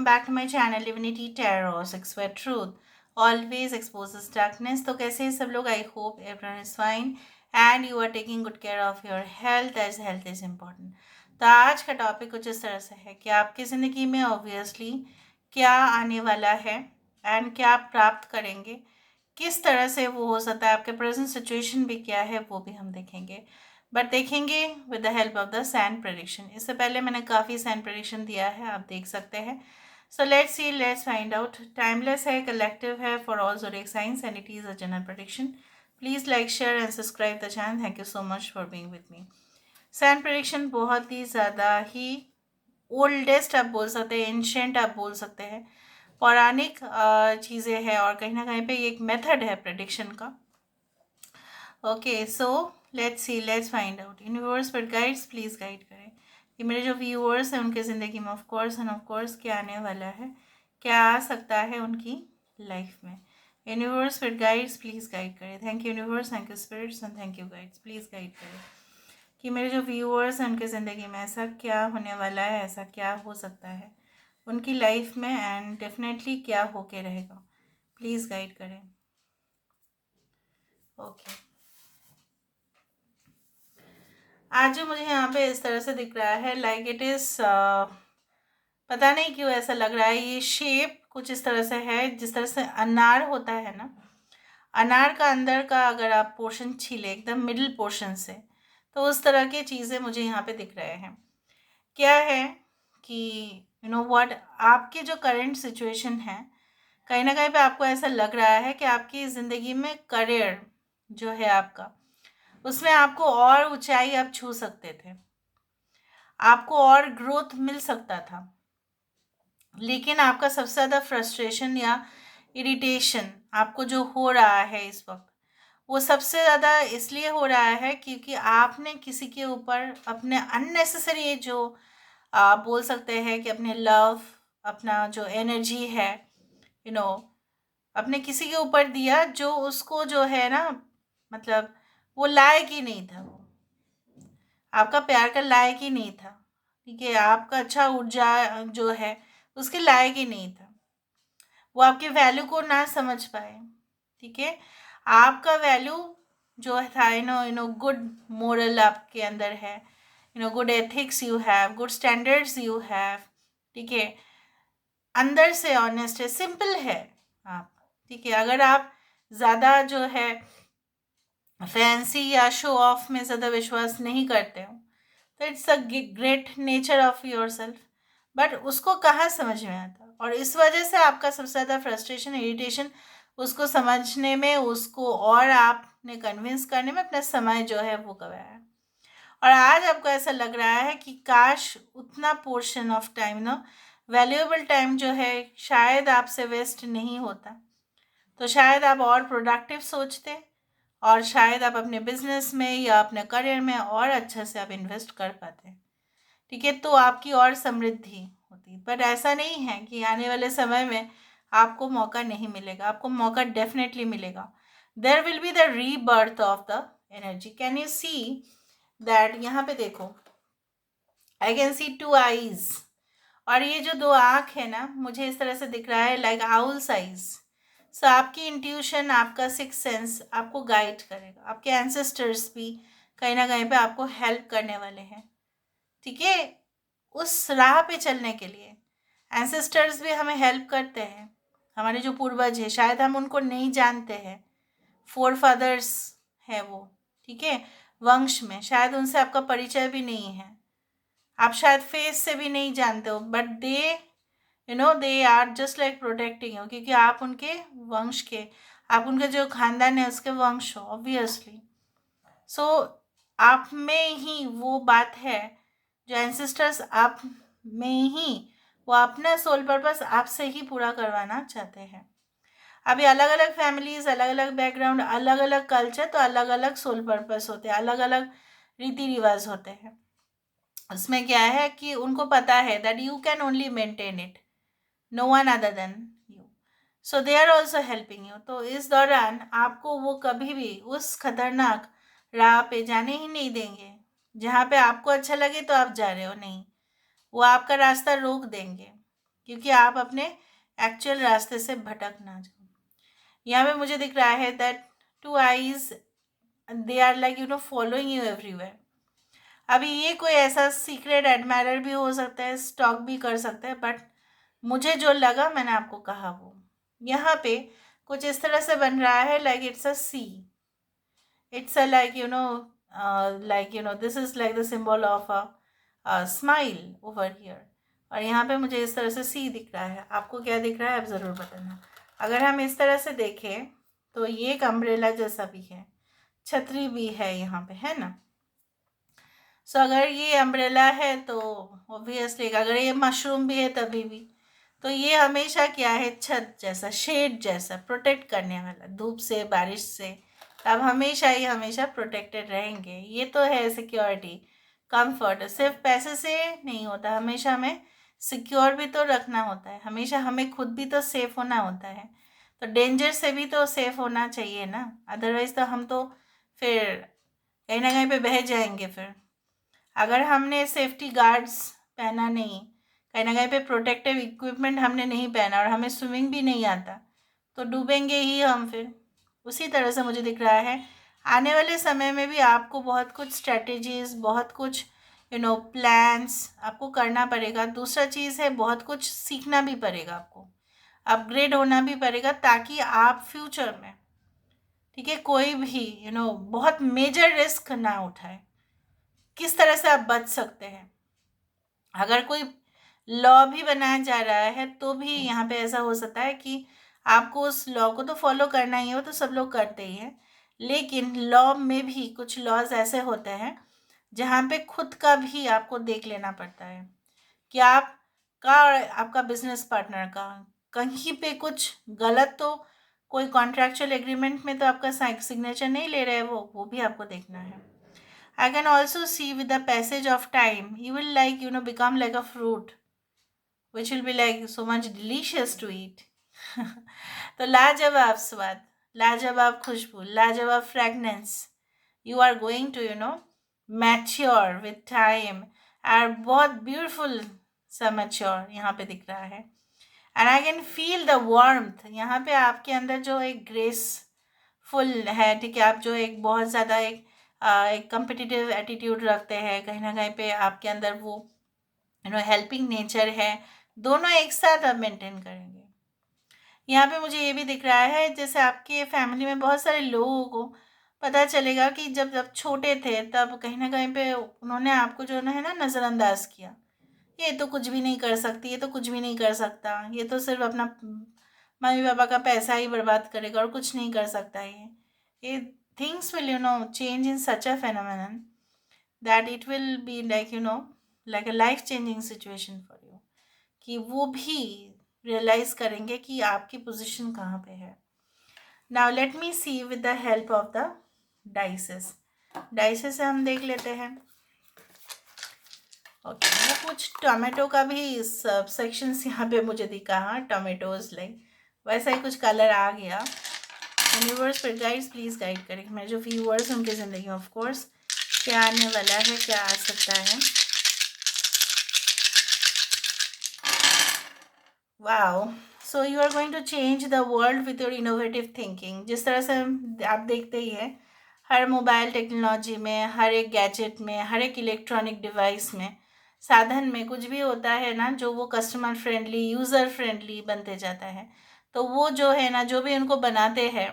back to my channel Divinity Tarot 6 Word Truth always exposes darkness. तो कैसे हैं सब लोग? I hope everyone is fine and you are taking good care of your health as health is important. तो आज का topic कुछ इस तरह से है कि आपकी ज़िंदगी में ऑब्वियसली क्या आने वाला है एंड क्या आप प्राप्त करेंगे, किस तरह से वो हो सकता है, आपके प्रेजेंट सिचुएशन भी क्या है वो भी हम देखेंगे, बट देखेंगे with the help of the sand prediction. इससे पहले मैंने काफ़ी सैंड प्रेडिक्शन दिया है, आप देख सकते हैं। So let's see, let's find out. Timeless है, कलेक्टिव है for all zodiac science and it is a general prediction. Please like, share and subscribe the channel. Thank you so much for being with me. Sand prediction बहुत ही ज़्यादा ही oldest आप बोल सकते हैं, ancient आप बोल सकते हैं, पौराणिक चीज़ें हैं और कहीं ना कहीं पे ये एक मेथड है प्रेडिक्शन का। Okay, so let's see, let's find out. Universe पर गाइड्स प्लीज़ गाइड करें कि मेरे जो व्यूअर्स हैं उनके ज़िंदगी में ऑफ कोर्स क्या आने वाला है, क्या आ सकता है उनकी लाइफ में। यूनिवर्स पर गाइड्स प्लीज़ गाइड करें। Thank you universe, thank you spirits and thank you guides. Please guide करें कि मेरे जो व्यूअर्स हैं उनके ज़िंदगी में ऐसा क्या होने वाला है, ऐसा क्या हो सकता है उनकी लाइफ में एंड डेफिनेटली क्या होके रहेगा। प्लीज़ गाइड करें। ओके, आज जो मुझे यहाँ पे इस तरह से दिख रहा है, लाइक इट इज़, पता नहीं क्यों ऐसा लग रहा है, ये शेप कुछ इस तरह से है जिस तरह से अनार होता है ना, अनार का अंदर का अगर आप पोर्शन छीले एकदम मिडिल पोर्शन से, तो उस तरह की चीज़ें मुझे यहाँ पे दिख रहे हैं। क्या है कि यू नो व्हाट, आपकी जो करंट सिचुएशन है, कहीं ना कहीं पे आपको ऐसा लग रहा है कि आपकी ज़िंदगी में करियर जो है आपका, उसमें आपको और ऊंचाई आप छू सकते थे, आपको और ग्रोथ मिल सकता था, लेकिन आपका सबसे ज़्यादा फ्रस्ट्रेशन या इरिटेशन आपको जो हो रहा है इस वक्त, वो सबसे ज़्यादा इसलिए हो रहा है क्योंकि आपने किसी के ऊपर अपने अननेसेसरी जो आप बोल सकते हैं कि अपने लव, अपना जो एनर्जी है, यू नो अपने किसी के ऊपर दिया जो उसको जो है ना, मतलब वो लायक ही नहीं था, वो आपका प्यार का लायक ही नहीं था। ठीक है, आपका अच्छा ऊर्जा जो है उसके लायक ही नहीं था, वो आपके वैल्यू को ना समझ पाए। ठीक है, आपका वैल्यू जो था, यू नो गुड मोरल आपके अंदर है, good ethics you have, good standards you have. ठीक है, अंदर से ऑनेस्ट है, सिंपल है आप। ठीक है, अगर आप ज़्यादा जो है फैंसी या शो ऑफ में ज़्यादा विश्वास नहीं करते हो, तो it's a great nature of your self, but उसको कहाँ समझ में आता, और इस वजह से आपका सबसे ज़्यादा फ्रस्ट्रेशन, इरिटेशन उसको समझने में, उसको और आपने कन्विंस करने में अपना समय जो है वो गवाया है। और आज आपको ऐसा लग रहा है कि काश उतना पोर्शन ऑफ टाइम ना, वैल्यूएबल टाइम जो है शायद आपसे वेस्ट नहीं होता, तो शायद आप और प्रोडक्टिव सोचते और शायद आप अपने बिजनेस में या अपने करियर में और अच्छे से आप इन्वेस्ट कर पाते। ठीक है, तो आपकी और समृद्धि होती। बट ऐसा नहीं है कि आने वाले समय में आपको मौका नहीं मिलेगा, आपको मौका डेफिनेटली मिलेगा। There will be the rebirth of the energy. Can you see that? यहाँ पे देखो, I can see two eyes, और ये जो दो आँख है ना, मुझे इस तरह से दिख रहा है लाइक आउल साइज। सो आपकी इंट्यूशन, आपका सिक्स सेंस आपको गाइड करेगा, आपके एंसेस्टर्स भी कहीं ना कहीं पे आपको हेल्प करने वाले हैं। ठीक है, उस राह पे चलने के लिए एंसेस्टर्स भी हमें हेल्प करते हैं। हमारे जो पूर्वज हैं, शायद हम उनको नहीं जानते हैं, फोर फादर्स है वो। ठीक है, वंश में शायद उनसे आपका परिचय भी नहीं है, आप शायद फेस से भी नहीं जानते हो, but they are just like protecting you, क्योंकि आप उनके वंश के, आप उनके जो खानदान है उसके वंश हो ऑब्वियसली। सो आप में ही वो बात है, जो एंसेस्टर्स आप में ही, वो अपना सोल पर्पस आपसे ही पूरा करवाना चाहते हैं। अभी अलग अलग फैमिलीज, अलग अलग बैकग्राउंड, अलग अलग कल्चर, तो अलग अलग सोल पर्पस होते हैं, अलग अलग रीति रिवाज होते हैं। उसमें क्या है कि उनको पता है that you can only maintain it, no one other than you, so they are also helping you. तो इस दौरान आपको वो कभी भी उस खतरनाक राह पे जाने ही नहीं देंगे जहाँ पे आपको अच्छा लगे तो आप जा रहे हो, नहीं, वो आपका रास्ता रोक देंगे। क्योंकि आप अपने एक्चुअल रास्ते से भटक ना जाओ। यहाँ पे मुझे दिख रहा है that 2 eyes, they are like following you everywhere. अभी ये कोई ऐसा सीक्रेट एडमायरर भी हो सकता है, स्टॉक भी कर सकता है, बट मुझे जो लगा मैंने आपको कहा वो यहाँ पे कुछ इस तरह से बन रहा है, like it's a C, it's a like this is like the symbol of a smile over here. और यहाँ पे मुझे इस तरह से सी दिख रहा है। आपको क्या दिख रहा है आप ज़रूर बताना। अगर हम इस तरह से देखें तो ये एक अम्ब्रेला जैसा भी है, छतरी भी है यहाँ पे, है ना। सो अगर ये अम्ब्रेला है तो ऑब्वियसली, अगर ये मशरूम भी है तभी भी, तो ये हमेशा क्या है, छत जैसा, शेड जैसा, प्रोटेक्ट करने वाला धूप से, बारिश से। अब हमेशा ही हमेशा प्रोटेक्टेड रहेंगे। ये तो है सिक्योरिटी, कंफर्ट। सिर्फ पैसे से नहीं होता, हमेशा हमें सिक्योर भी तो रखना होता है, हमेशा हमें खुद भी तो सेफ होना होता है। तो डेंजर से भी तो सेफ होना चाहिए ना, अदरवाइज तो हम तो फिर कहीं ना कहीं पे बह जाएंगे। फिर अगर हमने सेफ्टी गार्ड्स पहना नहीं, कहीं ना कहीं पे प्रोटेक्टिव इक्विपमेंट हमने नहीं पहना और हमें स्विमिंग भी नहीं आता, तो डूबेंगे ही हम फिर। उसी तरह से मुझे दिख रहा है आने वाले समय में भी आपको बहुत कुछ स्ट्रेटजीज, बहुत कुछ प्लान्स आपको करना पड़ेगा। दूसरा चीज़ है बहुत कुछ सीखना भी पड़ेगा आपको, अपग्रेड होना भी पड़ेगा, ताकि आप फ्यूचर में, ठीक है, कोई भी बहुत मेजर रिस्क ना उठाए। किस तरह से आप बच सकते हैं। अगर कोई लॉ भी बनाया जा रहा है तो भी यहाँ पे ऐसा हो सकता है कि आपको उस लॉ को तो फॉलो करना ही है, वो तो सब लोग करते ही हैं, लेकिन लॉ में भी कुछ लॉज ऐसे होते हैं जहाँ पे खुद का भी आपको देख लेना पड़ता है कि आपका और आपका बिजनेस पार्टनर का कहीं पे कुछ गलत तो, कोई कॉन्ट्रैक्चुअल एग्रीमेंट में तो आपका सिग्नेचर नहीं ले रहे हैं वो भी आपको देखना है। I can also see with the passage of time, you will become like a fruit, which will be like so much delicious to eat. तो लाजवाब स्वाद, लाजवाब खुशबू, लाजवाब fragrance, you are going to mature with time, और बहुत beautiful सा mature यहाँ पे दिख रहा है। And I can feel the warmth, यहाँ पे आपके अंदर जो एक ग्रेसफुल है, ठीक है, आप जो एक बहुत ज़्यादा एक कम्पिटिटिव एटीट्यूड रखते हैं, कहीं ना कहीं पे आपके अंदर वो हेल्पिंग नेचर है, दोनों एक साथ आप मेंटेन करेंगे। यहाँ पे मुझे ये भी दिख रहा है जैसे आपके फैमिली में बहुत सारे लोगों को पता चलेगा कि जब जब छोटे थे तब कहीं ना कहीं पे उन्होंने आपको जो है ना नज़रअंदाज किया, ये तो कुछ भी नहीं कर सकती, ये तो कुछ भी नहीं कर सकता, ये तो सिर्फ अपना मम्मी पापा का पैसा ही बर्बाद करेगा और कुछ नहीं कर सकता। ये things will change in such a phenomenon that it will be like like a life changing situation for you, कि वो भी रियलाइज करेंगे कि आपकी पोजीशन कहाँ पे है। Now let me see with the help of the dices. Dices से हम देख लेते हैं। ओके, वो कुछ टोमेटो का भी सब सेक्शंस यहाँ पे मुझे दिखा, हाँ टोमेटोज लाइक वैसा ही कुछ कलर आ गया। यूनिवर्स पर गाइड्स प्लीज़ गाइड करें मेरे जो व्यूअर्स उनकी ज़िंदगी में ऑफ कोर्स क्या आने वाला है, क्या आ सकता है। Wow, so you are going to change the world with your innovative thinking. जिस तरह से आप देखते ही हैं हर मोबाइल टेक्नोलॉजी में, हर एक गैजेट में, हर एक इलेक्ट्रॉनिक डिवाइस में, साधन में कुछ भी होता है ना जो वो कस्टमर फ्रेंडली, यूज़र फ्रेंडली बनते जाता है, तो वो जो है ना जो भी उनको बनाते हैं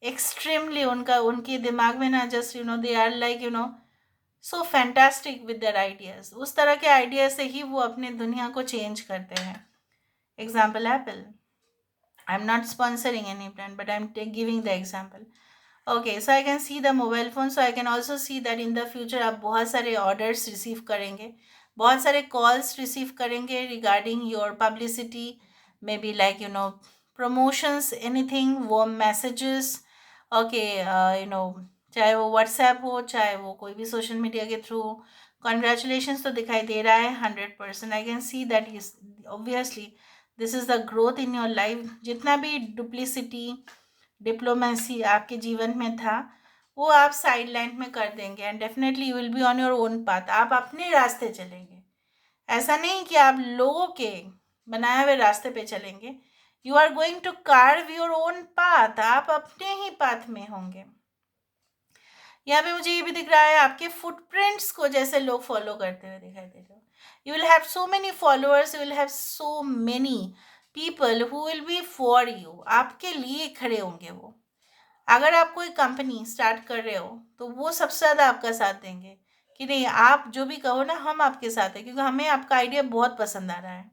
एक्सट्रीमली, उनके दिमाग में ना just they are like so fantastic with their ideas. उस तरह के आइडिया से ही वो अपने दुनिया को चेंज करते हैं। Example Apple, I am not sponsoring any brand but I am giving the example. Okay, so I can see the mobile phone, so I can also see that in the future आप बहुत सारे orders receive करेंगे, बहुत सारे calls receive करेंगे regarding your publicity, may be like promotions, anything, वो messages. Okay, चाहे वो व्हाट्सएप हो, चाहे वो कोई भी सोशल मीडिया के थ्रू हो। कॉन्ग्रेचुलेशंस तो दिखाई दे रहा है 100%। आई can see that is obviously this is the growth in your life. जितना भी डुप्लिसिटी, डिप्लोमेसी आपके जीवन में था वो आप साइड लाइन में कर देंगे and definitely you will be on your own path. आप अपने रास्ते चलेंगे, ऐसा नहीं कि आप लोगों के बनाए हुए रास्ते पे चलेंगे, you are going to carve your own path, आप अपने ही पाथ में होंगे। यहाँ पे मुझे ये भी दिख रहा है आपके फुटप्रिंट्स को जैसे लोग फॉलो करते हुए दिखाई दे रहे हो। You will have so many followers, you will have so many people who will be for you, आपके लिए खड़े होंगे वो। अगर आप कोई कंपनी स्टार्ट कर रहे हो तो वो सबसे ज़्यादा आपका साथ देंगे कि नहीं, आप जो भी कहो ना, हम आपके साथ हैं, क्योंकि हमें आपका आइडिया बहुत पसंद आ रहा है।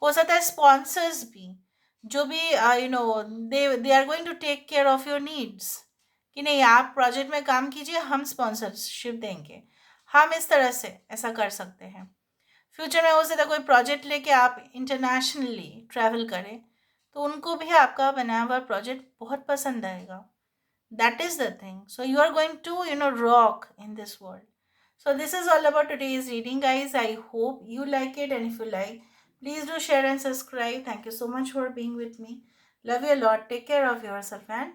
हो सकता है स्पॉन्सर्स भी, जो भी they are going to take care of your needs, कि नहीं आप प्रोजेक्ट में काम कीजिए, हम स्पॉन्सरशिप देंगे। हम इस तरह से ऐसा कर सकते हैं। फ्यूचर में हो सकता है कोई प्रोजेक्ट लेके आप इंटरनेशनली ट्रैवल करें, तो उनको भी आपका बनाया हुआ प्रोजेक्ट बहुत पसंद आएगा। That is the thing. So you are going to, rock in this world. So this is all about today's reading, guys. I hope you like it, and if you like, please do share and subscribe. Thank you so much for being with me. Love you a lot. Take care of yourself, and